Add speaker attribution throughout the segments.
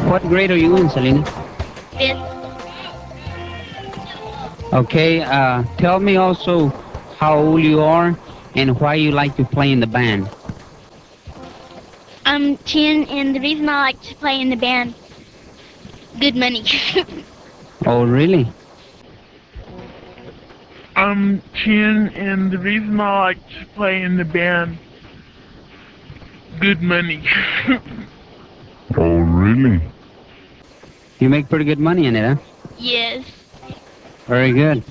Speaker 1: What grade are you in, Selena?
Speaker 2: Fifth.
Speaker 1: Okay, tell me also how old you are and why you like to play in the band.
Speaker 2: I'm 10, and the reason I like to play in the band, good money.
Speaker 1: Oh, really?
Speaker 3: I'm 10, and the reason I like to play in the band, good money.
Speaker 4: Oh, really?
Speaker 1: You make pretty good money in it, huh?
Speaker 2: Yes.
Speaker 1: Very good.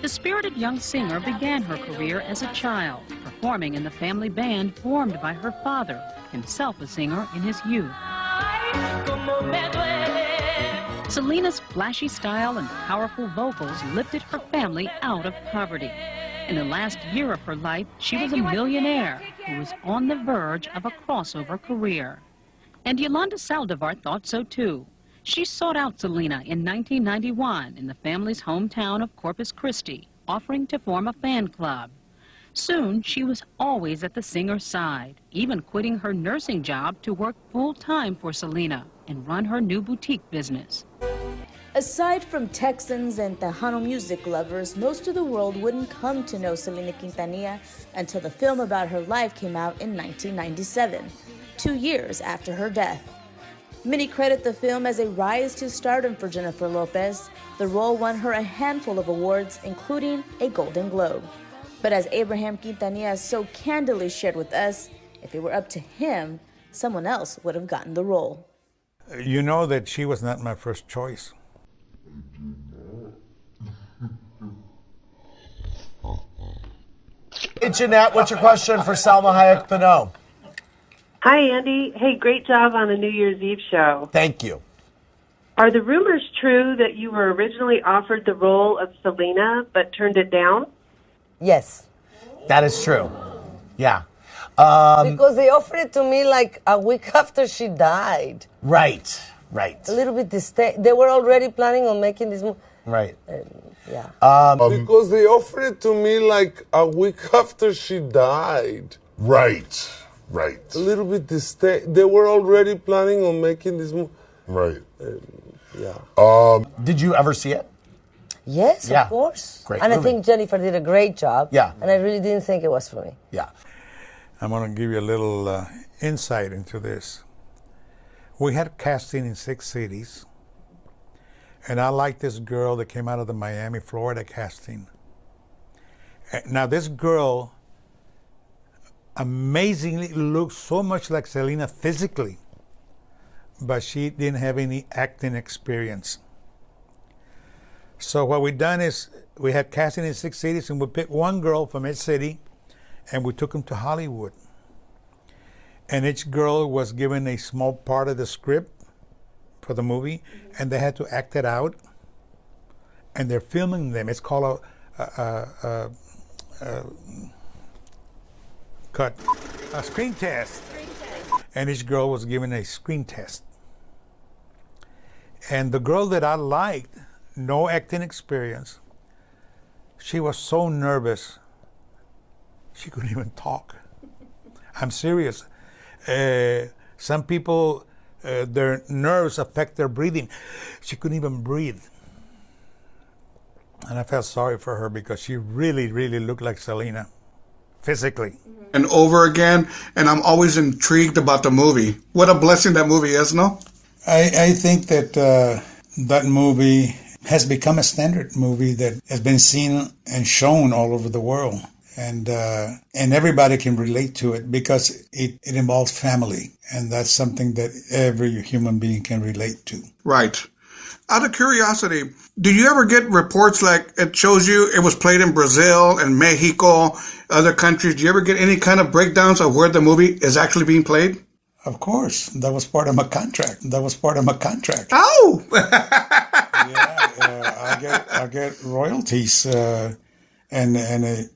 Speaker 5: The spirited young singer began her career as a child, performing in the family band formed by her father, himself a singer in his youth. Selena's flashy style and powerful vocals lifted her family out of poverty. In the last year of her life, she was a millionaire who was on the verge of a crossover career. And Yolanda Saldivar thought so too. She sought out Selena in 1991 in the family's hometown of Corpus Christi, offering to form a fan club. Soon, she was always at the singer's side, even quitting her nursing job to work full-time for Selena and run her new boutique business.
Speaker 6: Aside from Texans and Tejano music lovers, most of the world wouldn't come to know Selena Quintanilla until the film about her life came out in 1997, 2 years after her death. Many credit the film as a rise to stardom for Jennifer Lopez. The role won her a handful of awards, including a Golden Globe. But as Abraham Quintanilla so candidly shared with us, if it were up to him, someone else would have gotten the role.
Speaker 7: You know that she was not my first choice.
Speaker 8: Hey, Jeanette, what's your question for Salma Hayek Pinault?
Speaker 9: Hi, Andy. Hey, great job on the New Year's Eve show.
Speaker 8: Thank you.
Speaker 9: Are the rumors true that you were originally offered the role of Selena but turned it down?
Speaker 10: Yes.
Speaker 8: That is true. Yeah.
Speaker 10: Because they offered it to me like a week after she died.
Speaker 8: Right.
Speaker 10: A little bit they were already planning on making this movie.
Speaker 8: Right.
Speaker 10: Yeah.
Speaker 4: Because they offered it to me like a week after she died. Right. A little bit they were already planning on making this movie. Right. Yeah.
Speaker 8: Did you ever see it?
Speaker 10: Yes,
Speaker 8: Yeah.
Speaker 10: of course.
Speaker 8: Great
Speaker 10: and
Speaker 8: movie.
Speaker 10: I think Jennifer did a great job.
Speaker 8: Yeah.
Speaker 10: And I really didn't think it was for me.
Speaker 8: Yeah.
Speaker 7: I'm going to give you a little insight into this. We had casting in 6 cities, and I liked this girl that came out of the Miami, Florida casting. Now, this girl amazingly looked so much like Selena physically, but she didn't have any acting experience. So what we done is we had casting in 6 cities, and we picked one girl from each city, and we took them to Hollywood. And each girl was given a small part of the script for the movie, and they had to act it out. And they're filming them. It's called a screen test. And each girl was given a screen test. And the girl that I liked, no acting experience, she was so nervous, she couldn't even talk. I'm serious. Some people, their nerves affect their breathing. She couldn't even breathe. And I felt sorry for her because she really, really looked like Selena, physically.
Speaker 11: And over again, and I'm always intrigued about the movie. What a blessing that movie is, no?
Speaker 7: I think that that movie has become a standard movie that has been seen and shown all over the world. And everybody can relate to it because it involves family. And that's something that every human being can relate to.
Speaker 11: Right. Out of curiosity, do you ever get reports like it shows you it was played in Brazil and Mexico, other countries? Do you ever get any kind of breakdowns of where the movie is actually being played?
Speaker 7: Of course, that was part of my contract.
Speaker 11: Oh!
Speaker 7: I get royalties, and the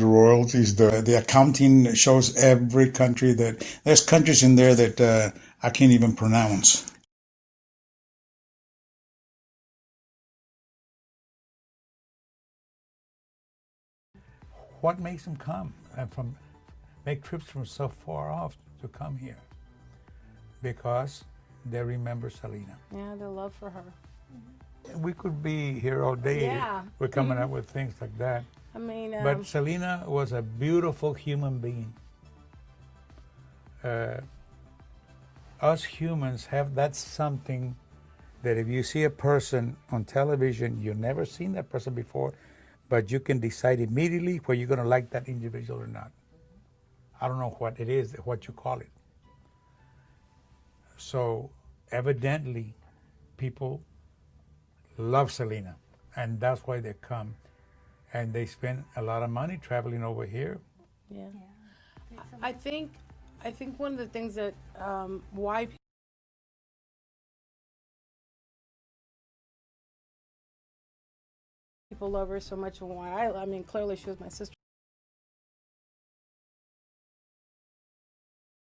Speaker 7: royalties. The accounting shows every country that there's countries in there that I can't even pronounce. What makes them come and make trips from so far off to come here? Because they remember Selena.
Speaker 12: Yeah, their love for her.
Speaker 7: We could be here all day.
Speaker 12: Yeah.
Speaker 7: We're coming up with things like that.
Speaker 12: I mean,
Speaker 7: but Selena was a beautiful human being. Us humans have that something that if you see a person on television, you've never seen that person before, but you can decide immediately whether you're going to like that individual or not. I don't know what it is, what you call it. So evidently, people love Selena, and that's why they come. And they spend a lot of money traveling over here.
Speaker 12: Yeah. I think one of the things that why people love her so much, and why I mean, clearly she was my sister.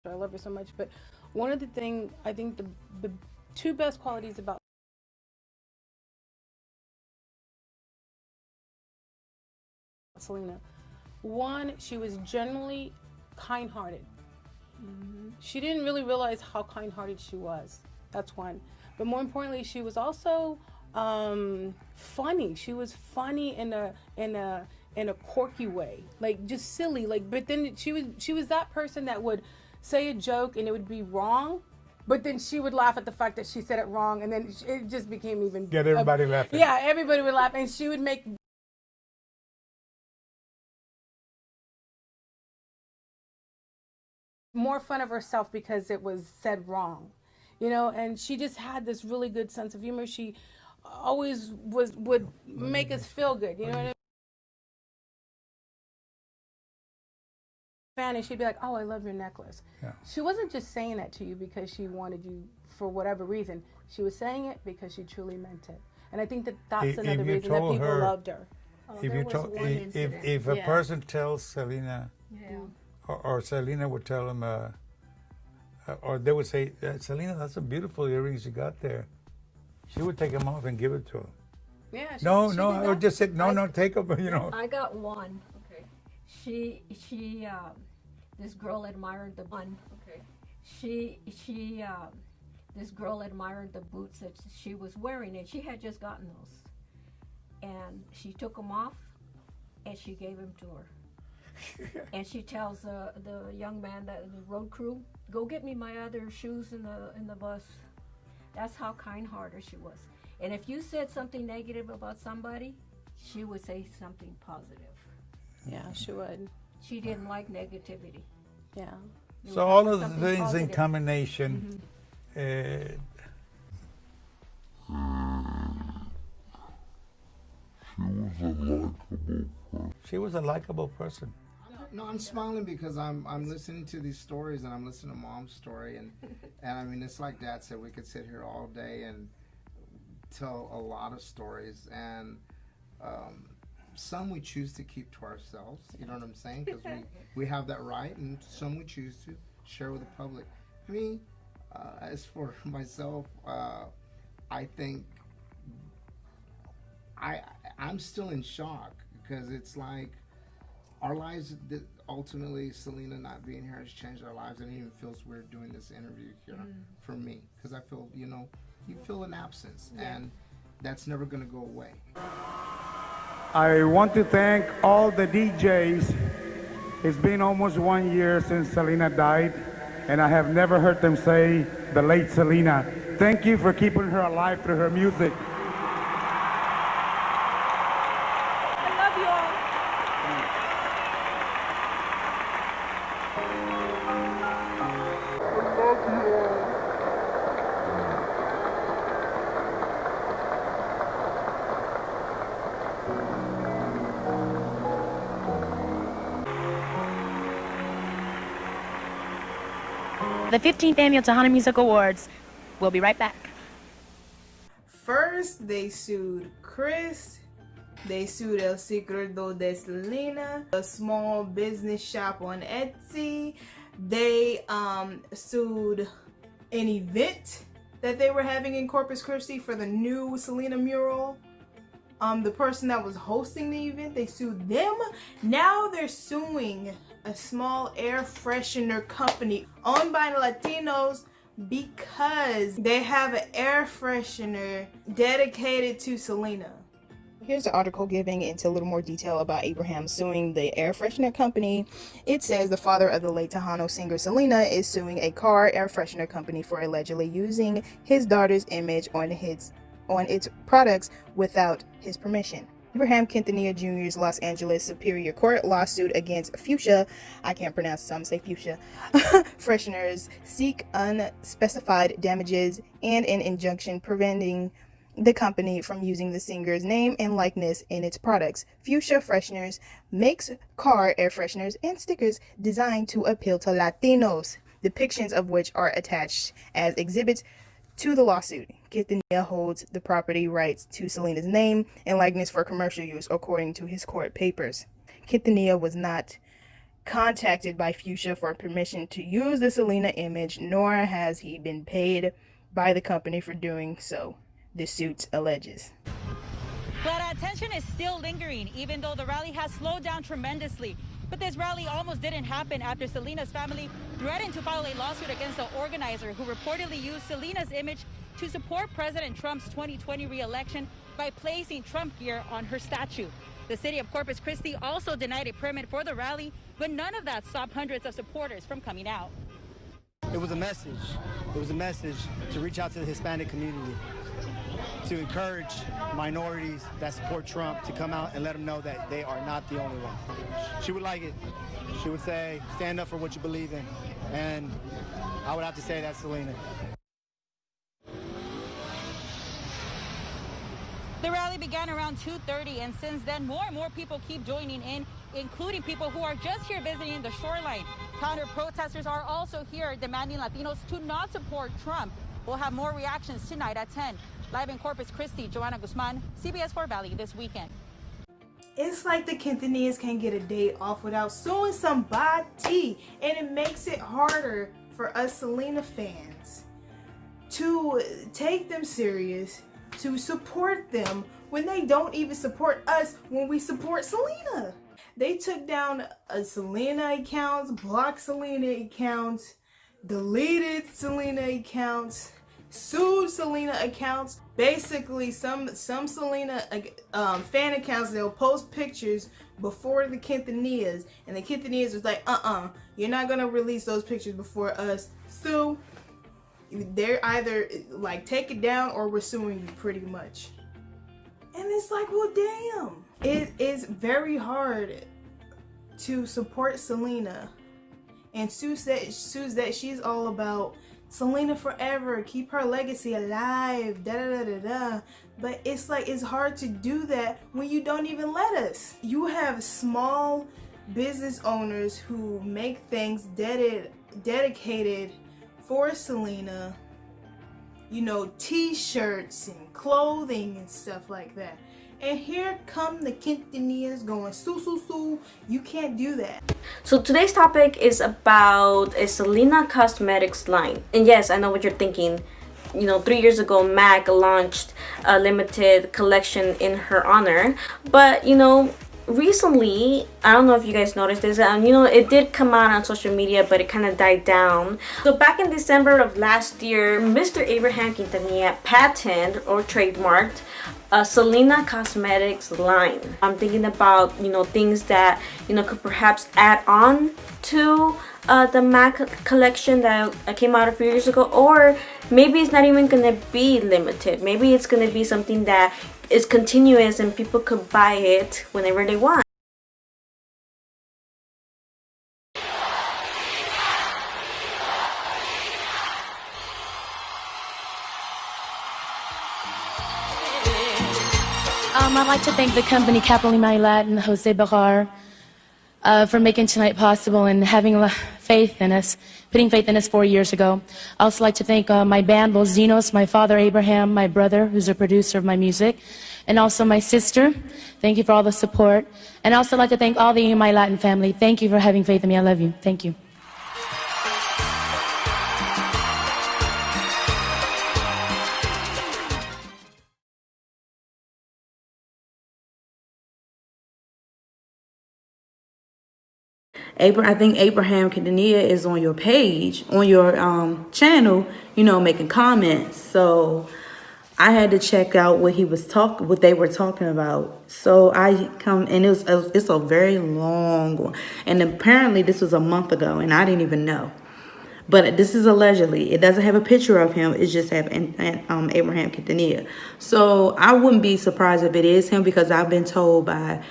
Speaker 12: I love her so much, but one of the things I think the two best qualities about Selena, one, she was generally kind-hearted. She didn't really realize how kind-hearted she was. That's one. But more importantly, she was also funny. She was funny in a quirky way, like just silly. Like, but then she was that person that would say a joke and it would be wrong, but then she would laugh at the fact that she said it wrong, and then it just became even
Speaker 7: get everybody laughing.
Speaker 12: Yeah, everybody would laugh, and she would make more fun of herself because it was said wrong, you know. And she just had this really good sense of humor. She always would make us feel good, you know what I mean? And she'd be like, "Oh, I love your necklace."
Speaker 7: Yeah.
Speaker 12: She wasn't just saying that to you because she wanted you for whatever reason. She was saying it because she truly meant it. And I think that's another reason that people loved her.
Speaker 7: If a person tells Selena, or Selena would tell him, or they would say, "Selena, that's a beautiful earrings you got there," she would take them off and give it to him.
Speaker 12: Yeah.
Speaker 7: I would just say, no, take them. You know.
Speaker 13: I got one. Okay. She this girl admired the one. Okay. This girl admired the boots that she was wearing, and she had just gotten those. And she took them off, and she gave them to her. And she tells the young man, the road crew, "Go get me my other shoes in the bus." That's how kind-hearted she was. And if you said something negative about somebody, she would say something positive.
Speaker 12: Yeah, she would.
Speaker 13: She didn't like negativity.
Speaker 12: Yeah.
Speaker 7: So all of the things in combination. She was a likable person.
Speaker 14: No, I'm smiling because I'm listening to these stories, and I'm listening to Mom's story, and I mean, it's like Dad said, we could sit here all day and tell a lot of stories, and some we choose to keep to ourselves, you know what I'm saying? Because we have that right, and some we choose to share with the public. Me, as for myself, I think I'm still in shock, because it's like our lives, ultimately, Selena not being here has changed our lives, and it even feels weird doing this interview here for me, because I feel, you feel an absence, and that's never going to go away.
Speaker 15: I want to thank all the DJs. It's been almost 1 year since Selena died, and I have never heard them say the late Selena. Thank you for keeping her alive through her music.
Speaker 12: I love you all.
Speaker 16: the 15th Annual Tejano Music Awards. We'll be right back.
Speaker 17: First, they sued Chris. They sued El Secreto de Selena, a small business shop on Etsy. They sued an event that they were having in Corpus Christi for the new Selena mural. The person that was hosting the event, they sued them. Now they're suing a small air freshener company owned by Latinos because they have an air freshener dedicated to Selena. Here's the article giving into a little more detail about Abraham suing the air freshener company. It says the father of the late Tejano singer Selena is suing a car air freshener company for allegedly using his daughter's image on its products without his permission. Abraham Quintanilla Jr.'s Los Angeles Superior Court lawsuit against Fuchsia, I can't pronounce it, so I'm gonna say Fuchsia, fresheners seek unspecified damages and an injunction preventing the company from using the singer's name and likeness in its products. Fuchsia Fresheners makes car air fresheners and stickers designed to appeal to Latinos, depictions of which are attached as exhibits to the lawsuit. Quintanilla holds the property rights to Selena's name and likeness for commercial use, according to his court papers. Quintanilla was not contacted by Fuchsia for permission to use the Selena image, nor has he been paid by the company for doing so, the suit alleges.
Speaker 18: But attention is still lingering, even though the rally has slowed down tremendously. But this rally almost didn't happen after Selena's family threatened to file a lawsuit against the organizer who reportedly used Selena's image to support President Trump's 2020 re-election by placing Trump gear on her statue. The city of Corpus Christi also denied a permit for the rally, but none of that stopped hundreds of supporters from coming out.
Speaker 19: It was a message. It was a message to reach out to the Hispanic community, to encourage minorities that support Trump to come out and let them know that they are not the only one. She would like it. She would say, stand up for what you believe in. And I would have to say that's Selena.
Speaker 18: The rally began around 2:30, and since then, more and more people keep joining in, including people who are just here visiting the shoreline. Counter-protesters are also here demanding Latinos to not support Trump. We'll have more reactions tonight at 10. Live in Corpus Christi, Joanna Guzman, CBS 4 Valley This Weekend.
Speaker 17: It's like the Quintanillas can't get a day off without suing somebody, and it makes it harder for us Selena fans to take them serious, to support them when they don't even support us when we support Selena. They took down Selena accounts, blocked Selena accounts, deleted Selena accounts, sued Selena accounts. Basically, some Selena fan accounts, they'll post pictures before the Quintanillas, and the Quintanillas was like, you're not gonna release those pictures before us. So they're either like, take it down or we're suing you, pretty much. And it's like, well, damn. It is very hard to support Selena, and Sue says that she's all about Selena forever, keep her legacy alive, da da da da da. But it's like, it's hard to do that when you don't even let us. You have small business owners who make things dedicated for Selena, you know, t-shirts and clothing and stuff like that. And here come the Quintanillas going, sue, you can't do that.
Speaker 6: So today's topic is about a Selena Cosmetics line. And yes, I know what you're thinking. You know, 3 years ago, MAC launched a limited collection in her honor. But, you know, recently, I don't know if you guys noticed this, you know, it did come out on social media, but it kind of died down. So back in December of last year, Mr. Abraham Quintanilla patented or trademarked a Selena Cosmetics line. I'm thinking about, you know, things that, you know, could perhaps add on to the MAC collection that came out a few years ago, or maybe it's not even gonna be limited. Maybe it's gonna be something that is continuous and people could buy it whenever they want.
Speaker 16: I'd like to thank the company Capilli Mailat and Jose Barrar for making tonight possible and having faith in us, putting faith in us 4 years ago. I also like to thank my band, Los Dinos, my father, Abraham, my brother, who's a producer of my music, and also my sister. Thank you for all the support. And I also like to thank all the My Latin family. Thank you for having faith in me. I love you. Thank you.
Speaker 6: I think Abraham Quintanilla is on your page, on your channel, making comments. So I had to check out what they were talking about. So I come, and it's a very long one. And apparently this was a month ago, and I didn't even know. But this is allegedly. It doesn't have a picture of him. It just have Abraham Quintanilla. So I wouldn't be surprised if it is him, because I've been told by,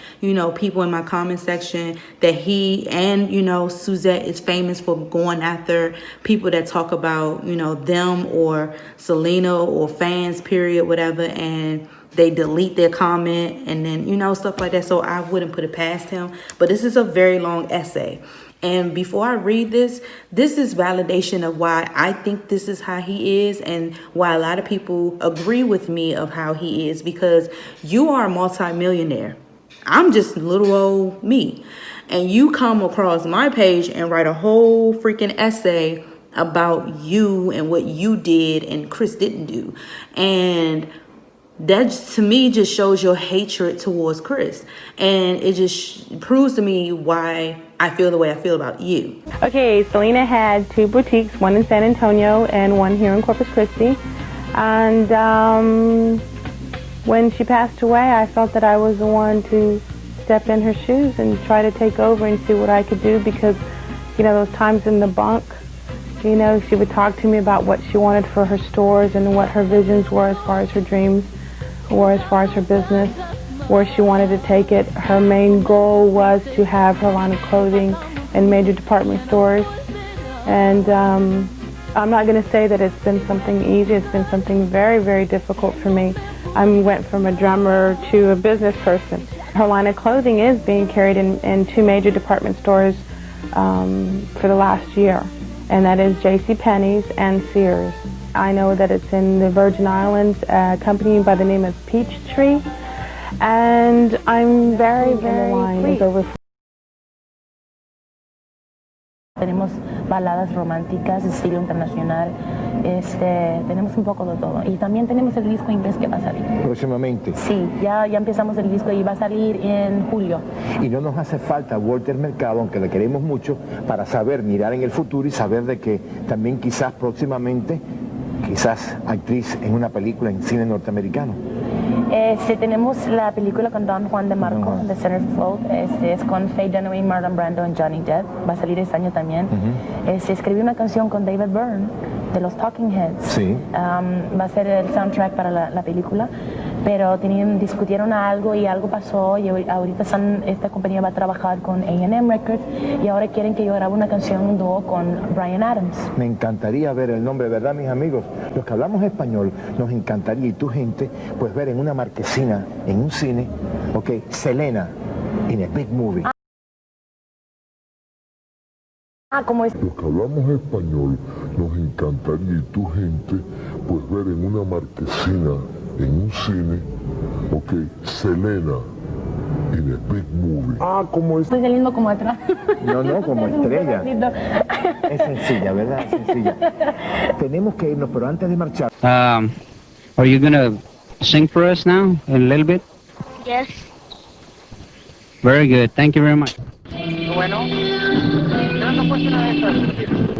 Speaker 6: people in my comment section that he and, Suzette is famous for going after people that talk about, them or Selena or fans, period, whatever, and they delete their comment and then, stuff like that. So I wouldn't put it past him. But this is a very long essay. And before I read this is validation of why I think this is how he is, and why a lot of people agree with me of how he is, because you are a multimillionaire. I'm just little old me. And you come across my page and write a whole freaking essay about you and what you did and Chris didn't do. And that, to me, just shows your hatred towards Chris. And it just proves to me why I feel the way I feel about you.
Speaker 20: Okay, Selena had 2 boutiques, one in San Antonio and one here in Corpus Christi. And when she passed away, I felt that I was the one to step in her shoes and try to take over and see what I could do, because, those times in the bunk, she would talk to me about what she wanted for her stores and what her visions were as far as her dreams were, as far as her business, where she wanted to take it. Her main goal was to have her line of clothing in major department stores. And I'm not going to say that it's been something easy. It's been something very, very difficult for me. I went from a drummer to a business person. Her line of clothing is being carried in 2 major department stores for the last year, and that is JCPenney's and Sears. I know that it's in the Virgin Islands, a company by the name of Peachtree, and I'm very, very pleased.
Speaker 16: Tenemos baladas románticas, estilo internacional, tenemos un poco de todo. Y también tenemos el disco inglés que va a salir.
Speaker 21: Próximamente.
Speaker 16: Sí, ya empezamos el disco y va a salir en julio.
Speaker 21: Y no nos hace falta Walter Mercado, aunque le queremos mucho, para saber, mirar en el futuro y saber de que también quizás próximamente, actriz en una película en cine norteamericano.
Speaker 16: Tenemos la película con Don Juan de Marco, The Centerfold, es con Faye Dunaway, Marlon Brando y Johnny Depp, va a salir este año también. Escribí una canción con David Byrne, de los Talking Heads,
Speaker 21: sí.
Speaker 16: Va a ser el soundtrack para la película, pero discutieron algo y algo pasó, y ahorita esta compañía va a trabajar con A&M Records, y ahora quieren que yo grabe una canción, un dúo con Bryan Adams.
Speaker 21: Me encantaría ver el nombre, ¿verdad, mis amigos? Los que hablamos español, nos encantaría, y tu gente, pues ver en una marquesina, en un cine, Selena, in a big movie.
Speaker 16: ¿Cómo es?
Speaker 4: Los que hablamos español, nos encantaría, y tu gente, pues ver en una marquesina, en un cine, Selena, in a big movie.
Speaker 21: ¿Cómo es?
Speaker 16: Estoy saliendo como atrás.
Speaker 21: No, como estrella. Es sencilla, ¿verdad? Es sencilla. Tenemos que irnos, pero antes de marchar.
Speaker 1: Are you gonna sing for us now, a little bit?
Speaker 2: Yes.
Speaker 1: Very good. Thank you very much.
Speaker 22: Bueno, no puesto una de estas.